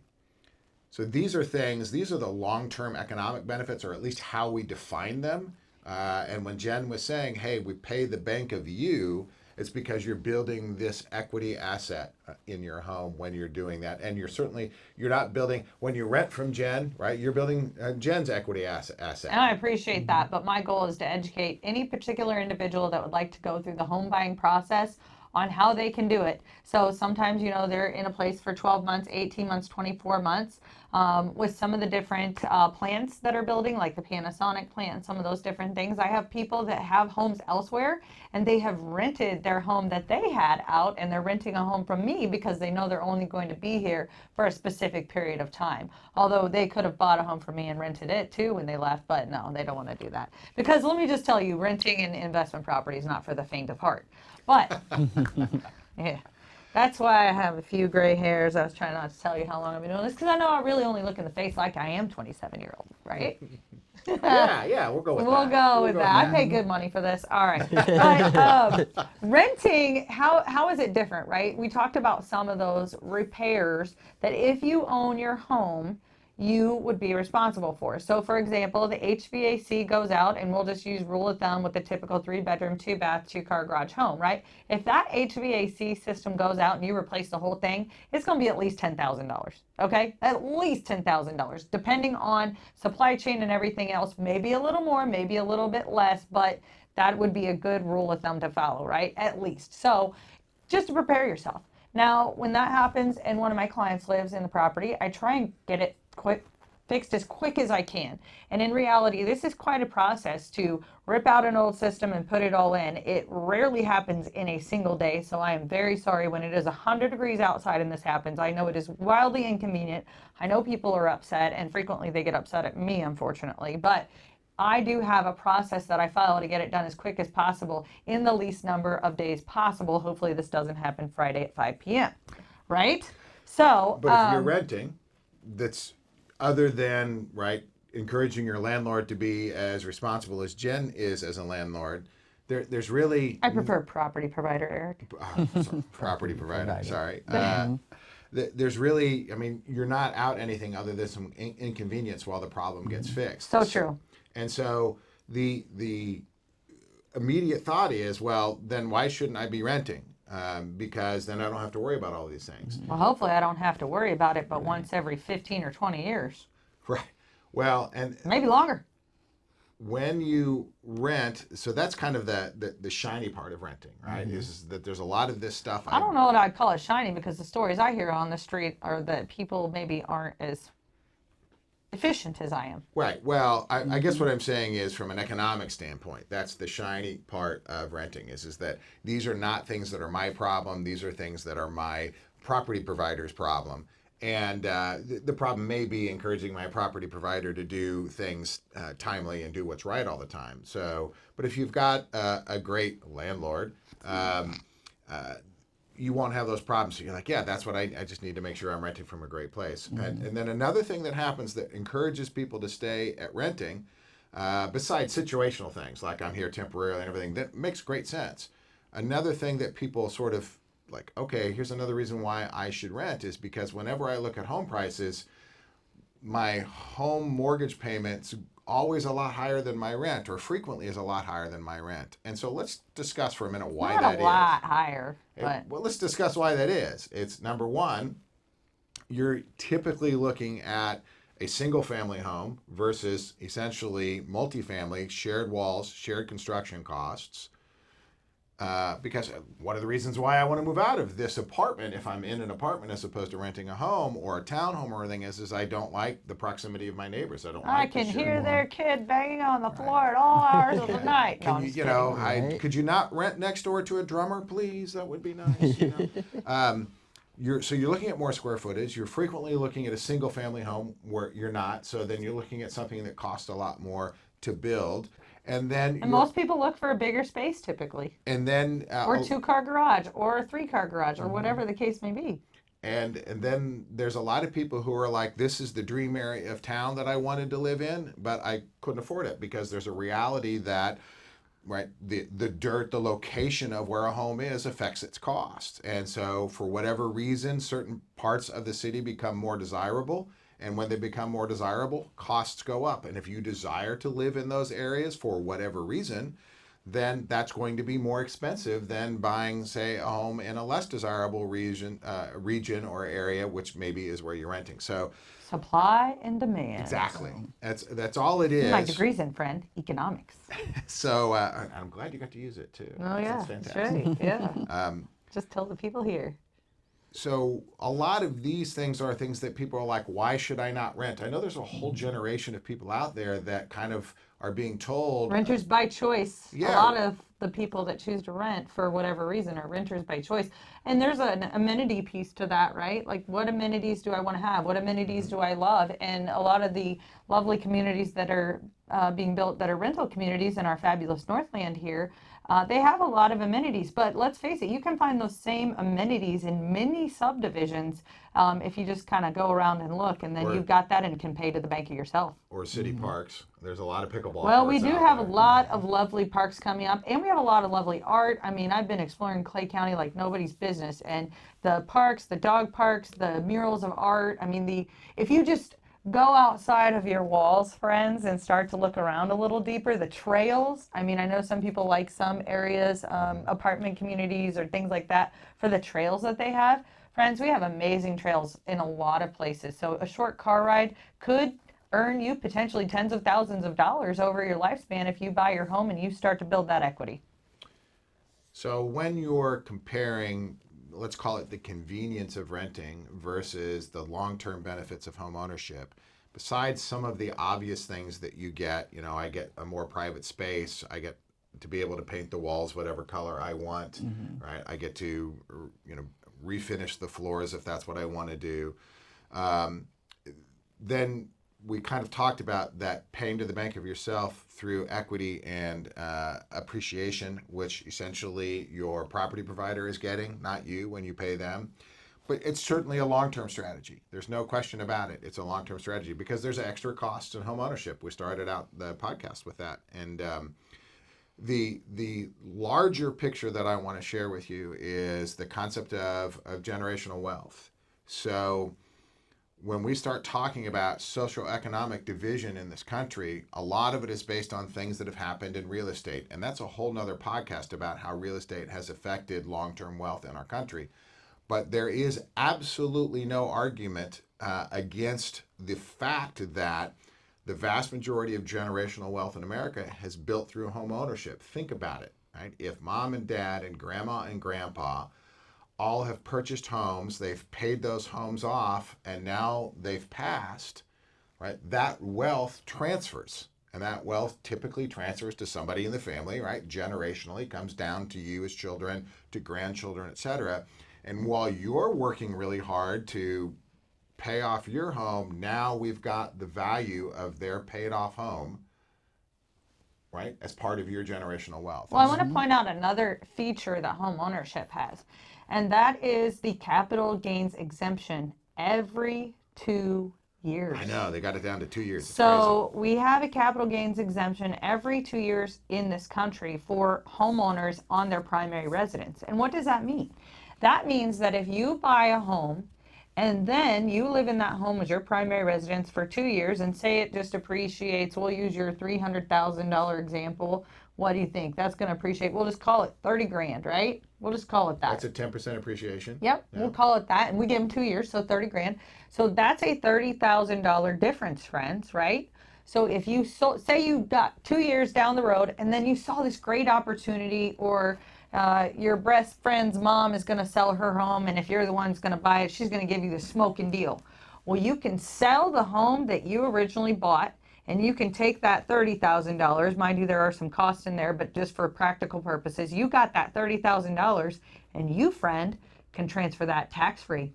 Speaker 2: So these are things. These are the long-term economic benefits, or at least how we define them. And when Jen was saying, "Hey, we pay the bank of you," it's because you're building this equity asset in your home when you're doing that. And you're not building when you rent from Jen, right? You're building Jen's equity asset.
Speaker 3: And I appreciate that, but my goal is to educate any particular individual that would like to go through the home buying process on how they can do it. So sometimes, they're in a place for 12 months, 18 months, 24 months. With some of the different plants that are building, like the Panasonic plant, some of those different things. I have people that have homes elsewhere, and they have rented their home that they had out, and they're renting a home from me because they know they're only going to be here for a specific period of time. Although they could have bought a home from me and rented it too when they left, but no, they don't want to do that. Because let me just tell you, renting an investment property is not for the faint of heart. But yeah. That's why I have a few gray hairs. I was trying not to tell you how long I've been doing this, because I know I really only look in the face like I am 27-year-old, right?
Speaker 2: Yeah, we'll go with that.
Speaker 3: We'll go with that. I pay good money for this. All right. But renting, how is it different, right? We talked about some of those repairs that if you own your home, you would be responsible for. So for example, the HVAC goes out, and we'll just use rule of thumb with the typical 3-bedroom, 2-bath, 2-car garage home, right? If that HVAC system goes out and you replace the whole thing, it's going to be at least $10,000, okay? At least $10,000, depending on supply chain and everything else. Maybe a little more, maybe a little bit less, but that would be a good rule of thumb to follow, right? At least. So just to prepare yourself. Now, when that happens and one of my clients lives in the property, I try and get it fixed as quick as I can. And in reality, this is quite a process to rip out an old system and put it all in. It rarely happens in a single day, so I am very sorry when it is 100 degrees outside and this happens. I know it is wildly inconvenient. I know people are upset, and frequently they get upset at me, unfortunately. But I do have a process that I follow to get it done as quick as possible in the least number of days possible. Hopefully this doesn't happen Friday at 5 p.m., right? So,
Speaker 2: But if you're renting, that's other than, right, encouraging your landlord to be as responsible as Jen is as a landlord, there's really...
Speaker 3: I prefer property provider, Eric.
Speaker 2: Property provider, sorry. There's really, you're not out anything other than some inconvenience while the problem gets fixed.
Speaker 3: So true.
Speaker 2: And so the immediate thought is, well, then why shouldn't I be renting? Because then I don't have to worry about all these things.
Speaker 3: Well, hopefully I don't have to worry about it, but once every 15 or 20 years.
Speaker 2: Right. Well, and
Speaker 3: maybe longer.
Speaker 2: When you rent, so that's kind of the shiny part of renting, right? Is that there's a lot of this stuff.
Speaker 3: I don't know what I'd call it shiny, because the stories I hear on the street are that people maybe aren't as efficient as I am.
Speaker 2: Right. Well, I guess what I'm saying is, from an economic standpoint, that's the shiny part of renting is that these are not things that are my problem. These are things that are my property provider's problem. And the problem may be encouraging my property provider to do things timely and do what's right all the time. So, but if you've got a great landlord, um, you won't have those problems. So you're like, yeah, that's what I just need to make sure I'm renting from a great place. And then another thing that happens that encourages people to stay at renting, besides situational things like I'm here temporarily and everything, that makes great sense. Another thing that people sort of like, okay, here's another reason why I should rent is because whenever I look at home prices, my home mortgage payments always a lot higher than my rent, or frequently is a lot higher than my rent. And so let's discuss for a minute why
Speaker 3: Not
Speaker 2: that
Speaker 3: a lot
Speaker 2: is.
Speaker 3: higher, but
Speaker 2: Well, let's discuss why that is. It's number one, you're typically looking at a single family home versus essentially multifamily, shared walls, shared construction costs. Because one of the reasons why I want to move out of this apartment, if I'm in an apartment as opposed to renting a home or a townhome or anything, is I don't like the proximity of my neighbors. I don't
Speaker 3: I
Speaker 2: like
Speaker 3: can
Speaker 2: the
Speaker 3: hear
Speaker 2: shared
Speaker 3: their kid banging on the floor at all hours of the night. No,
Speaker 2: Can
Speaker 3: I'm
Speaker 2: you,
Speaker 3: just
Speaker 2: you
Speaker 3: kidding.
Speaker 2: know,
Speaker 4: Right.
Speaker 2: could you not rent next door to a drummer, please? That would be nice. You're looking at more square footage. You're frequently looking at a single family home where you're not. So then you're looking at something that costs a lot more to build, and then
Speaker 3: And most people look for a bigger space typically,
Speaker 2: and then
Speaker 3: or 2-car garage, or a 3-car garage, or whatever the case may be.
Speaker 2: and then there's a lot of people who are like, this is the dream area of town that I wanted to live in, but I couldn't afford it because there's a reality that right the dirt, the location of where a home is affects its cost. And so for whatever reason, certain parts of the city become more desirable, and when they become more desirable, costs go up. And if you desire to live in those areas for whatever reason, then that's going to be more expensive than buying, say, a home in a less desirable region or area, which maybe is where you're renting. So
Speaker 3: Supply and demand.
Speaker 2: exactly, that's all it
Speaker 3: My
Speaker 2: is.
Speaker 3: degree's in, friend, economics.
Speaker 2: So I'm glad you got to use it too.
Speaker 3: Oh yeah,
Speaker 2: That's
Speaker 3: that's
Speaker 2: fantastic.
Speaker 3: right. Yeah. Just tell the people here.
Speaker 2: So a lot of these things are things that people are like, why should I not rent? I know there's a whole generation of people out there that kind of are being told,
Speaker 3: Renters by choice. A
Speaker 2: Yeah.
Speaker 3: lot of the people that choose to rent for whatever reason are renters by choice. And there's an amenity piece to that, right? Like, what amenities do I want to have? What amenities do I love? And a lot of the lovely communities that are being built that are rental communities in our fabulous Northland here, they have a lot of amenities. But let's face it, you can find those same amenities in many subdivisions if you just kind of go around and look, and then
Speaker 2: Or-
Speaker 3: you've got that and can pay to the bank of yourself.
Speaker 2: or city parks. There's a lot of pickleball.
Speaker 3: Well, we
Speaker 2: courts
Speaker 3: do
Speaker 2: out
Speaker 3: have
Speaker 2: there.
Speaker 3: a lot of lovely parks coming up, and we have a lot of lovely art. I mean, I've been exploring Clay County like nobody's business, and the parks, the dog parks, the murals of art. I mean, if you just go outside of your walls, friends, and start to look around a little deeper, the trails. I mean, I know some people like some areas, apartment communities or things like that, for the trails that they have. Friends, we have amazing trails in a lot of places. So a short car ride could earn you potentially tens of thousands of dollars over your lifespan if you buy your home and you start to build that equity.
Speaker 2: So when you're comparing, let's call it the convenience of renting versus the long-term benefits of home ownership, besides some of the obvious things that you get, I get a more private space, I get to be able to paint the walls whatever color I want, right? I get to, refinish the floors if that's what I want to do. Then we kind of talked about that paying to the bank of yourself through equity and appreciation, which essentially your property provider is getting, not you when you pay them. But it's certainly a long-term strategy. There's no question about it. It's a long-term strategy because there's extra costs in home ownership. We started out the podcast with that. And the larger picture that I want to share with you is the concept of generational wealth. So when we start talking about socioeconomic division in this country, a lot of it is based on things that have happened in real estate. And that's a whole nother podcast about how real estate has affected long-term wealth in our country. But there is absolutely no argument against the fact that the vast majority of generational wealth in America has built through home ownership. Think about it, right? If mom and dad and grandma and grandpa all have purchased homes, they've paid those homes off, and now they've passed, right? That wealth transfers. And that wealth typically transfers to somebody in the family, right? Generationally, comes down to you as children, to grandchildren, et cetera. And while you're working really hard to pay off your home, now we've got the value of their paid off home, right, as part of your generational wealth.
Speaker 3: Well, I want to point out another feature that home ownership has, and that is the capital gains exemption every 2 years.
Speaker 2: I know, they got it down to 2 years. It's
Speaker 3: So we have a capital gains exemption every 2 years in this country for homeowners on their primary residence. And what does that mean? That means that if you buy a home and then you live in that home as your primary residence for 2 years, and say it just appreciates, we'll use your $300,000 example. What do you think? That's going to appreciate, we'll just call it 30 grand, right? We'll just call it that.
Speaker 2: That's a 10% appreciation.
Speaker 3: Yep, we'll call it that, and we give them 2 years, so 30 grand. So that's a $30,000 difference, friends, right? So if you say you got 2 years down the road, and then you saw this great opportunity, or your best friend's mom is going to sell her home, and if you're the one who's going to buy it, she's going to give you the smoking deal. Well, you can sell the home that you originally bought, and you can take that $30,000. Mind you, there are some costs in there, but just for practical purposes, you got that $30,000, and you, friend, can transfer that tax-free.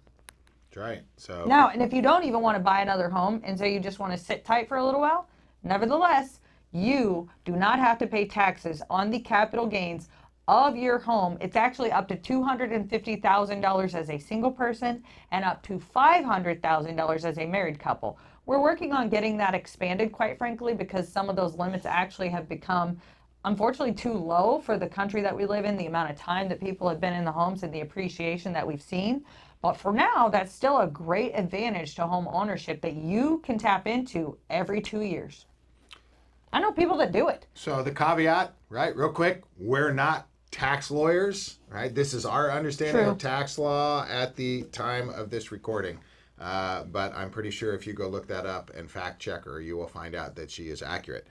Speaker 2: That's right. So
Speaker 3: Now, and if you don't even want to buy another home, and so you just want to sit tight for a little while, nevertheless, you do not have to pay taxes on the capital gains of your home. It's actually up to $250,000 as a single person and up to $500,000 as a married couple. We're working on getting that expanded, quite frankly, because some of those limits actually have become, unfortunately, too low for the country that we live in, the amount of time that people have been in the homes and the appreciation that we've seen. But for now, that's still a great advantage to home ownership that you can tap into every 2 years. I know people that do it.
Speaker 2: So the caveat, right, real quick, we're not tax lawyers, right? This is our understanding
Speaker 3: True.
Speaker 2: of tax law at the time of this recording. But I'm pretty sure if you go look that up and fact check her, you will find out that she is accurate.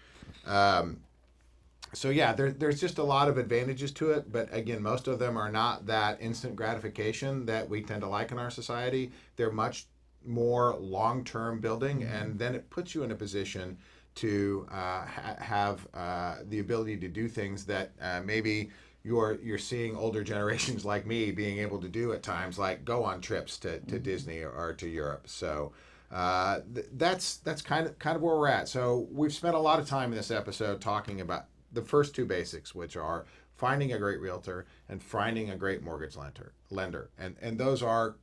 Speaker 2: So yeah, there's just a lot of advantages to it, but again, most of them are not that instant gratification that we tend to like in our society. They're much more long-term building, and then it puts you in a position to have the ability to do things that maybe you're seeing older generations like me being able to do at times, like go on trips to Disney or to Europe. So that's kind of where we're at. So we've spent a lot of time in this episode talking about the first two basics, which are finding a great realtor and finding a great mortgage lender. And those are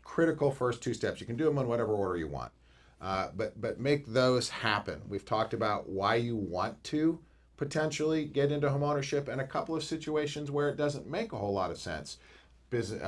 Speaker 2: critical first two steps. You can do them in whatever order you want. But make those happen. We've talked about why you want to potentially get into homeownership and a couple of situations where it doesn't make a whole lot of sense. Business,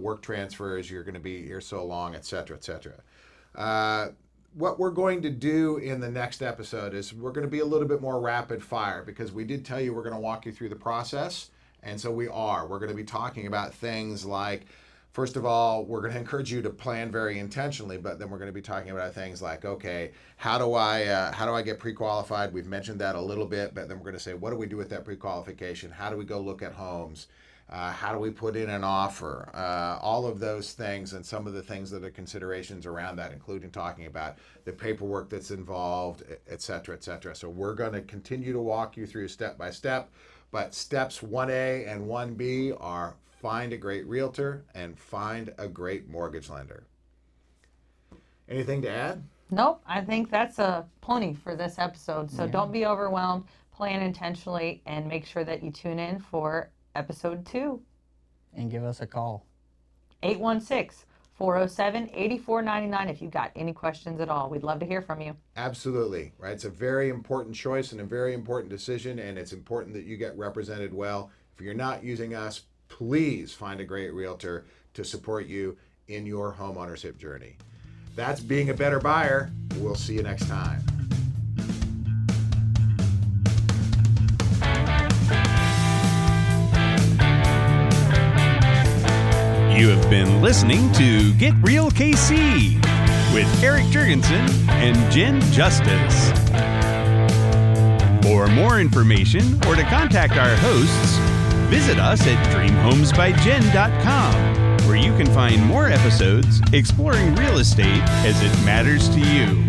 Speaker 2: work transfers, you're going to be here so long, et cetera, et cetera. What we're going to do in the next episode is we're going to be a little bit more rapid fire, because we did tell you we're going to walk you through the process. And so we are. We're going to be talking about things like, first of all, we're going to encourage you to plan very intentionally, but then we're going to be talking about things like, okay, how do I get pre-qualified? We've mentioned that a little bit, but then we're going to say, what do we do with that pre-qualification? How do we go look at homes? How do we put in an offer? All of those things, and some of the things that are considerations around that, including talking about the paperwork that's involved, et cetera, et cetera. So we're going to continue to walk you through step by step, but steps 1A and 1B are find a great realtor and find a great mortgage lender. Anything to add?
Speaker 3: Nope, I think that's plenty for this episode. So Don't be overwhelmed, plan intentionally, and make sure that you tune in for episode 2.
Speaker 4: And give us a call.
Speaker 3: 816-407-8499 if you've got any questions at all. We'd love to hear from you.
Speaker 2: Absolutely, right? It's a very important choice and a very important decision, and it's important that you get represented well. If you're not using us, please find a great realtor to support you in your home ownership journey. That's being a better buyer. We'll see you next time.
Speaker 1: You have been listening to Get Real KC with Erik Jurgensen and Jen Justice. For more information or to contact our hosts, visit us at dreamhomesbyjen.com, where you can find more episodes exploring real estate as it matters to you.